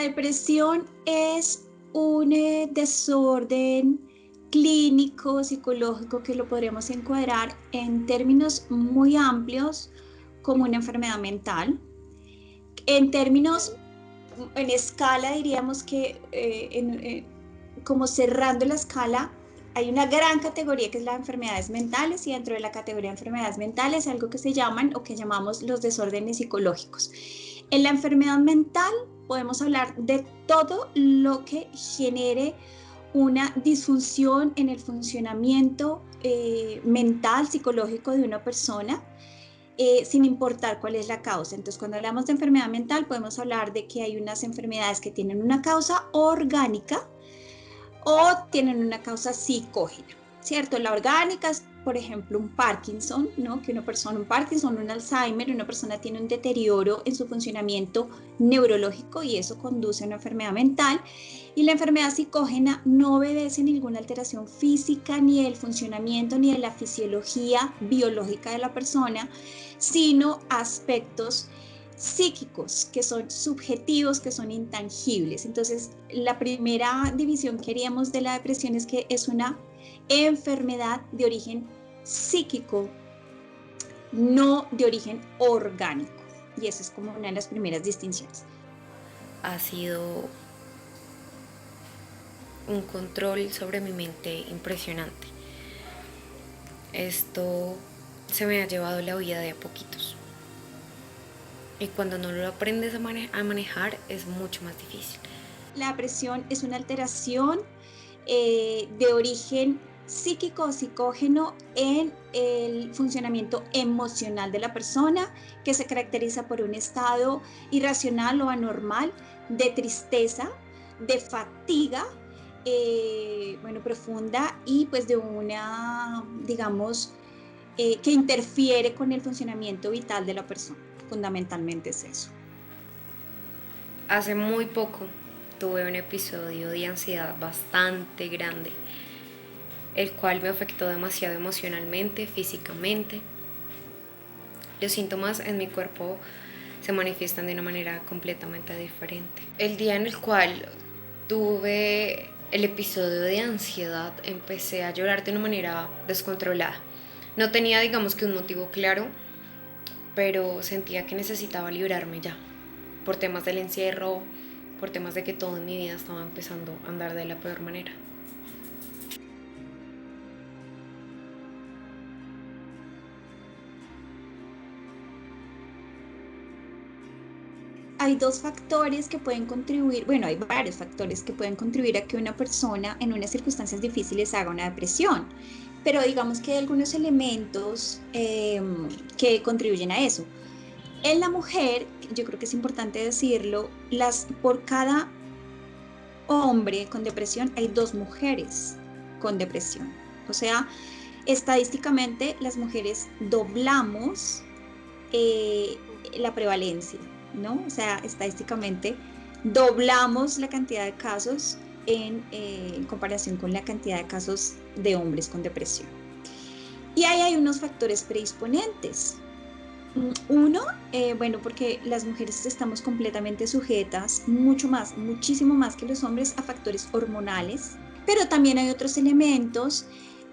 depresión es un desorden clínico, psicológico, que lo podríamos encuadrar en términos muy amplios como una enfermedad mental. En términos, en escala diríamos que como cerrando la escala, hay una gran categoría que es las enfermedades mentales, y dentro de la categoría de enfermedades mentales hay algo que se llaman o que llamamos los desórdenes psicológicos. En la enfermedad mental podemos hablar de todo lo que genere una disfunción en el funcionamiento mental, psicológico de una persona, sin importar cuál es la causa. Entonces, cuando hablamos de enfermedad mental, podemos hablar de que hay unas enfermedades que tienen una causa orgánica o tienen una causa psicógena, ¿cierto? La orgánica es, por ejemplo, un Parkinson, ¿no? Que una persona, un Parkinson, un Alzheimer, una persona tiene un deterioro en su funcionamiento neurológico y eso conduce a una enfermedad mental. Y la enfermedad psicógena no obedece ninguna alteración física, ni del funcionamiento, ni de la fisiología biológica de la persona, sino aspectos psíquicos, que son subjetivos, que son intangibles. Entonces, la primera división que haríamos de la depresión es que es una enfermedad de origen psíquico, no de origen orgánico. Y esa es como una de las primeras distinciones. Ha sido un control sobre mi mente impresionante. Esto se me ha llevado la vida de a poquitos. Y cuando no lo aprendes a manejar es mucho más difícil. La depresión es una alteración de origen psíquico o psicógeno en el funcionamiento emocional de la persona, que se caracteriza por un estado irracional o anormal de tristeza, de fatiga, profunda, y pues de una, digamos, que interfiere con el funcionamiento vital de la persona. Fundamentalmente es eso. Hace muy poco tuve un episodio de ansiedad bastante grande, el cual me afectó demasiado emocionalmente, físicamente. Los síntomas en mi cuerpo se manifiestan de una manera completamente diferente. El día en el cual tuve el episodio de ansiedad, empecé a llorar de una manera descontrolada. No tenía, digamos que un motivo claro, pero sentía que necesitaba librarme ya, por temas del encierro, por temas de que todo en mi vida estaba empezando a andar de la peor manera. Hay dos factores que pueden contribuir, bueno, hay varios factores que pueden contribuir a que una persona en unas circunstancias difíciles haga una depresión, pero digamos que hay algunos elementos que contribuyen a eso. En la mujer, yo creo que es importante decirlo, por cada hombre con depresión hay 2 mujeres con depresión. O sea, estadísticamente las mujeres doblamos la prevalencia, ¿no? O sea, estadísticamente doblamos la cantidad de casos en comparación con la cantidad de casos de hombres con depresión. Y ahí hay unos factores predisponentes. Uno, porque las mujeres estamos completamente sujetas, muchísimo más que los hombres, a factores hormonales, pero también hay otros elementos,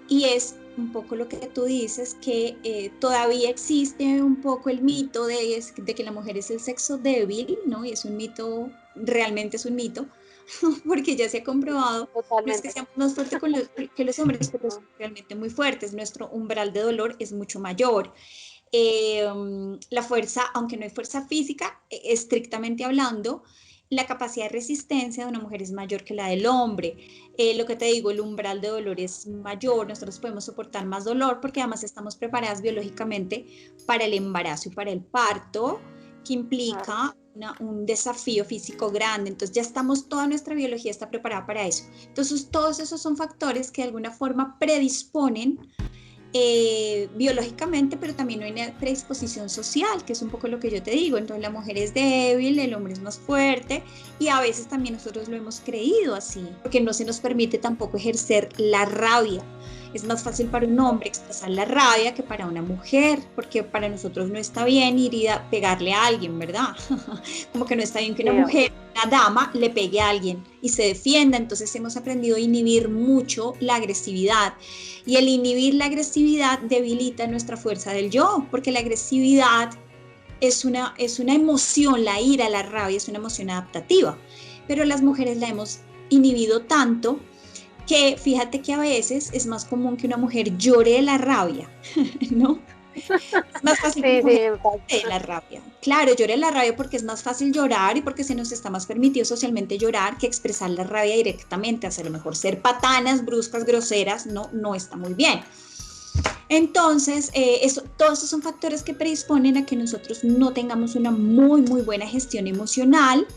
y es un poco lo que tú dices, que todavía existe un poco el mito de que la mujer es el sexo débil, ¿no? Y es un mito, realmente es un mito, porque ya se ha comprobado. Totalmente. No es que seamos más fuertes que los hombres, pero son realmente muy fuertes. Nuestro umbral de dolor es mucho mayor. La fuerza, aunque no hay fuerza física, estrictamente hablando, la capacidad de resistencia de una mujer es mayor que la del hombre. Lo que te digo, el umbral de dolor es mayor, nosotros podemos soportar más dolor porque además estamos preparadas biológicamente para el embarazo y para el parto, que implica un desafío físico grande. Entonces ya estamos, toda nuestra biología está preparada para eso. Entonces todos esos son factores que de alguna forma predisponen biológicamente, pero también hay una predisposición social, que es un poco lo que yo te digo. Entonces la mujer es débil, el hombre es más fuerte, y a veces también nosotros lo hemos creído así, porque no se nos permite tampoco ejercer la rabia. Es más fácil para un hombre expresar la rabia que para una mujer, porque para nosotros no está bien ir y pegarle a alguien, ¿verdad? Como que no está bien que una mujer, una dama, le pegue a alguien y se defienda. Entonces hemos aprendido a inhibir mucho la agresividad. Y el inhibir la agresividad debilita nuestra fuerza del yo, porque la agresividad es una emoción, la ira, la rabia es una emoción adaptativa, pero las mujeres la hemos inhibido tanto que fíjate que a veces es más común que una mujer llore de la rabia, ¿no? Es más fácil que una mujer llore de la rabia. Claro, llore de la rabia porque es más fácil llorar y porque se nos está más permitido socialmente llorar que expresar la rabia directamente. A lo mejor ser patanas, bruscas, groseras, no está muy bien. Entonces, todos esos son factores que predisponen a que nosotros no tengamos una muy buena gestión emocional.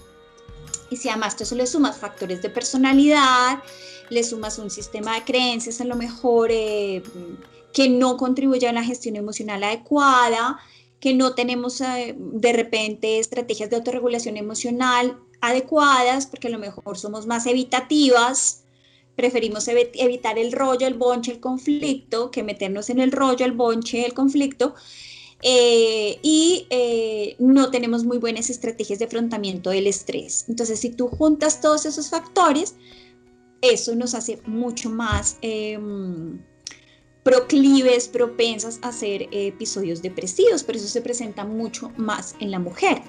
Y si además tú eso le sumas factores de personalidad, le sumas un sistema de creencias a lo mejor que no contribuye a la gestión emocional adecuada, que no tenemos de repente estrategias de autorregulación emocional adecuadas, porque a lo mejor somos más evitativas, preferimos evitar el rollo, el bonche, el conflicto, que meternos en el rollo, el bonche, el conflicto. No tenemos muy buenas estrategias de afrontamiento del estrés. Entonces, si tú juntas todos esos factores, eso nos hace mucho más proclives, propensas a hacer episodios depresivos, pero eso se presenta mucho más en la mujer,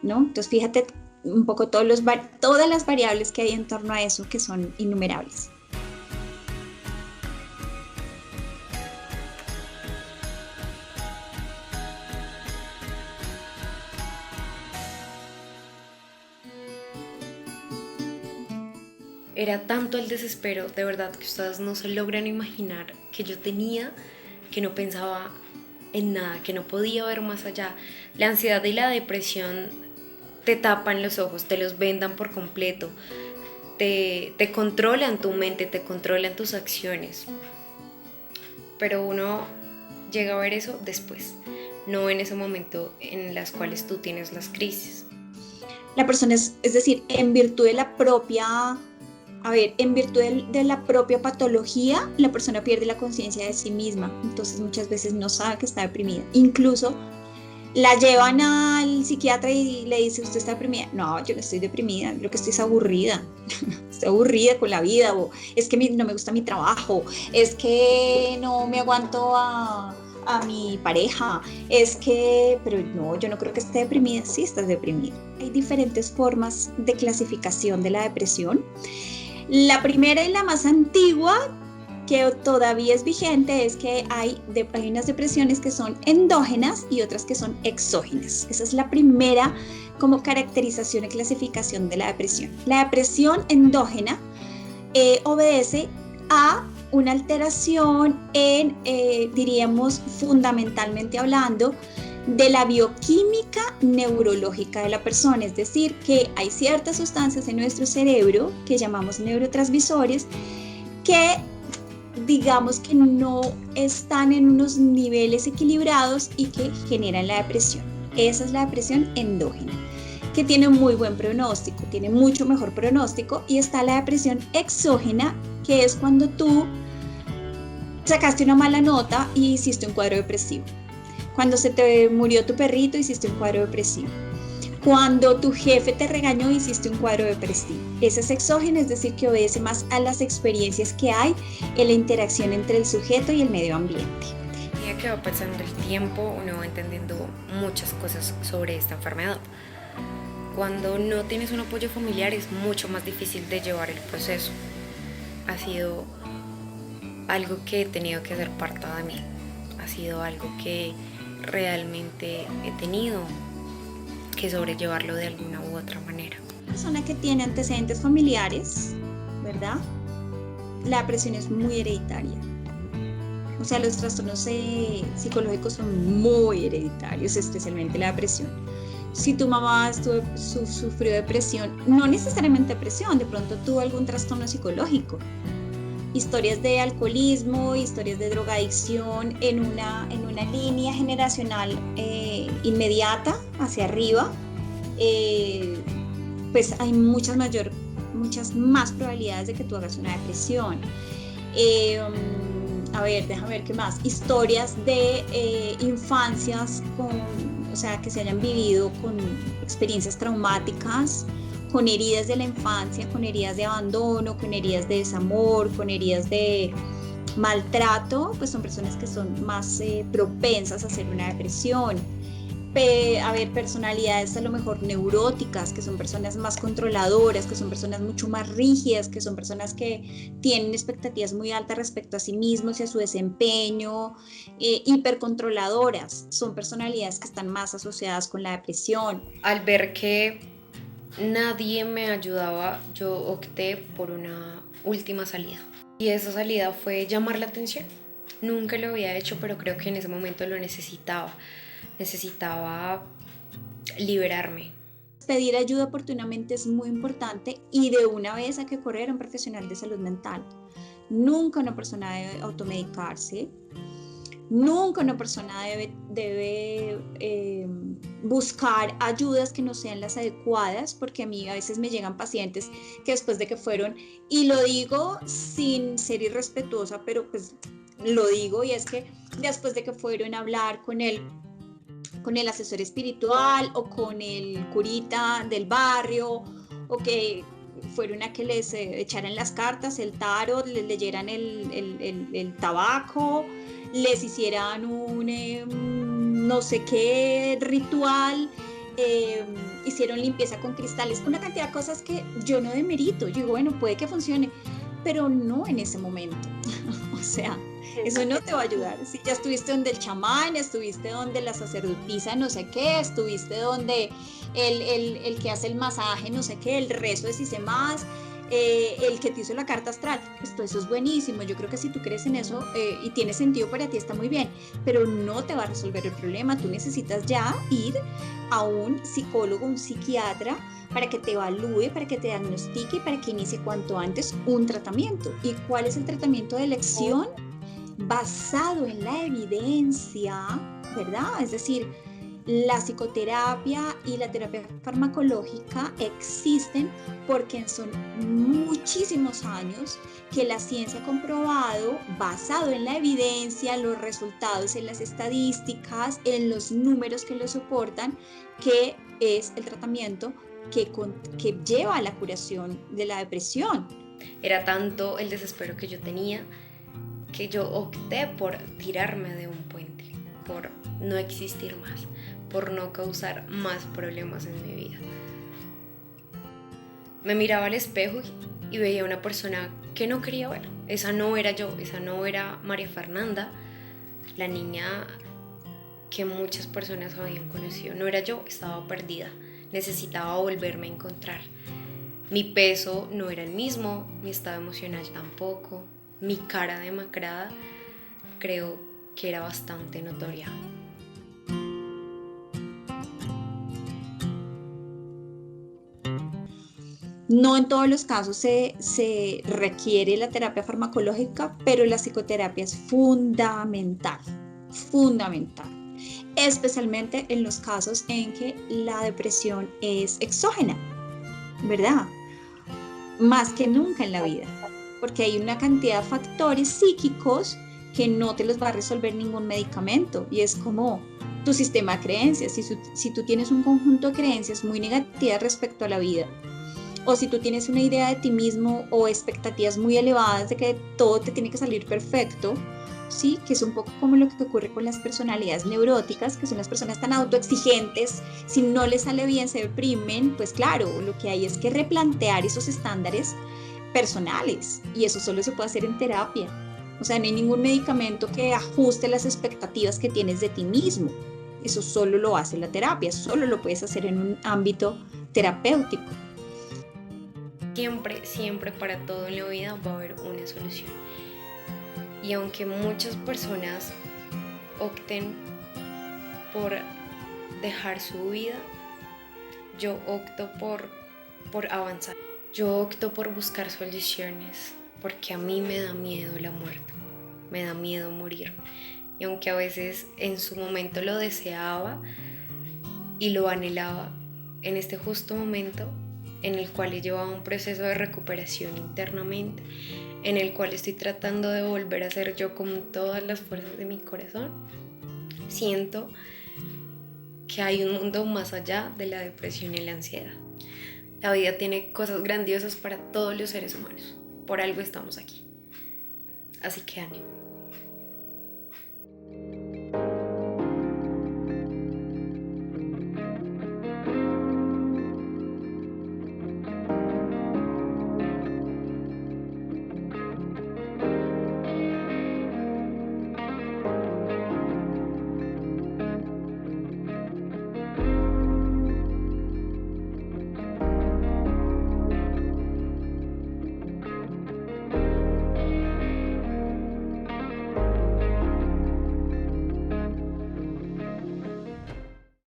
¿no? Entonces, fíjate un poco todas las variables que hay en torno a eso, que son innumerables. Era tanto el desespero, de verdad, que ustedes no se logran imaginar que yo tenía, que no pensaba en nada, que no podía ver más allá. La ansiedad y la depresión te tapan los ojos, te los vendan por completo, te controlan tu mente, te controlan tus acciones. Pero uno llega a ver eso después, no en ese momento en las cuales tú tienes las crisis. La persona es decir, en virtud de la propia... en virtud de la propia patología, la persona pierde la conciencia de sí misma, entonces muchas veces no sabe que está deprimida. Incluso la llevan al psiquiatra y le dice, ¿usted está deprimida? No, yo no estoy deprimida, lo que estoy es aburrida, estoy aburrida con la vida, o es que no me gusta mi trabajo, es que no me aguanto a mi pareja, pero no, yo no creo que esté deprimida. Sí, estás deprimida. Hay diferentes formas de clasificación de la depresión. La primera y la más antigua, que todavía es vigente, es que hay unas depresiones que son endógenas y otras que son exógenas. Esa es la primera como caracterización y clasificación de la depresión. La depresión endógena obedece a una alteración diríamos fundamentalmente hablando, de la bioquímica neurológica de la persona, es decir, que hay ciertas sustancias en nuestro cerebro que llamamos neurotransmisores que digamos que no están en unos niveles equilibrados y que generan la depresión. Esa es la depresión endógena, que tiene muy buen pronóstico, tiene mucho mejor pronóstico. Y está la depresión exógena, que es cuando tú sacaste una mala nota y hiciste un cuadro depresivo. Cuando se te murió tu perrito, hiciste un cuadro depresivo. Cuando tu jefe te regañó, hiciste un cuadro depresivo. Esa es exógena, es decir, que obedece más a las experiencias que hay en la interacción entre el sujeto y el medio ambiente. Ya que va pasando el tiempo, uno va entendiendo muchas cosas sobre esta enfermedad. Cuando no tienes un apoyo familiar es mucho más difícil de llevar el proceso. Ha sido algo que he tenido que hacer parte de mí. Ha sido algo que realmente he tenido que sobrellevarlo de alguna u otra manera. Una persona que tiene antecedentes familiares, ¿verdad? La depresión es muy hereditaria. O sea, los trastornos psicológicos son muy hereditarios, especialmente la depresión. Si tu mamá sufrió depresión, no necesariamente depresión, de pronto tuvo algún trastorno psicológico. Historias de alcoholismo, historias de drogadicción en una línea generacional inmediata hacia arriba, pues hay muchas más probabilidades de que tú hagas una depresión. a ver, déjame ver qué más, historias de infancias o sea, que se hayan vivido con experiencias traumáticas, con heridas de la infancia, con heridas de abandono, con heridas de desamor, con heridas de maltrato, pues son personas que son más propensas a hacer una depresión. A ver, personalidades a lo mejor neuróticas, que son personas más controladoras, que son personas mucho más rígidas, que son personas que tienen expectativas muy altas respecto a sí mismos y a su desempeño, hipercontroladoras, son personalidades que están más asociadas con la depresión. Al ver que nadie me ayudaba, yo opté por una última salida. Y esa salida fue llamar la atención. Nunca lo había hecho, pero creo que en ese momento lo necesitaba. Necesitaba liberarme. Pedir ayuda oportunamente es muy importante y de una vez hay que correr a un profesional de salud mental. Nunca una persona debe automedicarse. Nunca una persona debe buscar ayudas que no sean las adecuadas, porque a mí a veces me llegan pacientes que después de que fueron, y lo digo sin ser irrespetuosa, pero pues lo digo, y es que después de que fueron a hablar con el asesor espiritual o con el curita del barrio, o que fueron a que les echaran las cartas, el tarot, les leyeran el tabaco, les hicieran un no sé qué ritual, hicieron limpieza con cristales, una cantidad de cosas que yo no demerito. Yo digo, bueno, puede que funcione, pero no en ese momento. O sea, eso no te va a ayudar. Si ya estuviste donde el chamán, estuviste donde la sacerdotisa no sé qué, estuviste donde el que hace el masaje no sé qué, el rezo de si sé más, el que te hizo la carta astral, pues eso es buenísimo. Yo creo que si tú crees en eso y tiene sentido para ti, está muy bien, pero no te va a resolver el problema. Tú necesitas ya ir a un psicólogo, un psiquiatra, para que te evalúe, para que te diagnostique y para que inicie cuanto antes un tratamiento. ¿Y cuál es el tratamiento de elección? Basado en la evidencia, ¿verdad? Es decir, la psicoterapia y la terapia farmacológica existen porque son muchísimos años que la ciencia ha comprobado, basado en la evidencia, los resultados en las estadísticas, en los números que lo soportan, que es el tratamiento que lleva a la curación de la depresión. Era tanto el desespero que yo tenía que yo opté por tirarme de un puente, por no existir más, por no causar más problemas en mi vida. Me miraba al espejo y veía una persona que no quería ver. Esa no era yo, esa no era María Fernanda, la niña que muchas personas habían conocido. No era yo, estaba perdida, necesitaba volverme a encontrar. Mi peso no era el mismo, mi estado emocional tampoco, mi cara demacrada creo que era bastante notoria. No en todos los casos se requiere la terapia farmacológica, pero la psicoterapia es fundamental, fundamental, especialmente en los casos en que la depresión es exógena, ¿verdad? Más que nunca en la vida, porque hay una cantidad de factores psíquicos que no te los va a resolver ningún medicamento, y es como tu sistema de creencias. Si tú tienes un conjunto de creencias muy negativas respecto a la vida, o si tú tienes una idea de ti mismo o expectativas muy elevadas de que todo te tiene que salir perfecto, ¿sí? Que es un poco como lo que ocurre con las personalidades neuróticas, que son las personas tan autoexigentes. Si no les sale bien, se deprimen. Pues claro, lo que hay es que replantear esos estándares personales, y eso solo se puede hacer en terapia. O sea, no hay ningún medicamento que ajuste las expectativas que tienes de ti mismo. Eso solo lo hace la terapia, solo lo puedes hacer en un ámbito terapéutico. Siempre para todo en la vida va a haber una solución. Y aunque muchas personas opten por dejar su vida, yo opto por avanzar. Yo opto por buscar soluciones, porque a mí me da miedo la muerte, me da miedo morir. Y aunque a veces en su momento lo deseaba y lo anhelaba, en este justo momento en el cual he llevado un proceso de recuperación internamente, en el cual estoy tratando de volver a ser yo con todas las fuerzas de mi corazón, siento que hay un mundo más allá de la depresión y la ansiedad. La vida tiene cosas grandiosas para todos los seres humanos. Por algo estamos aquí. Así que ánimo.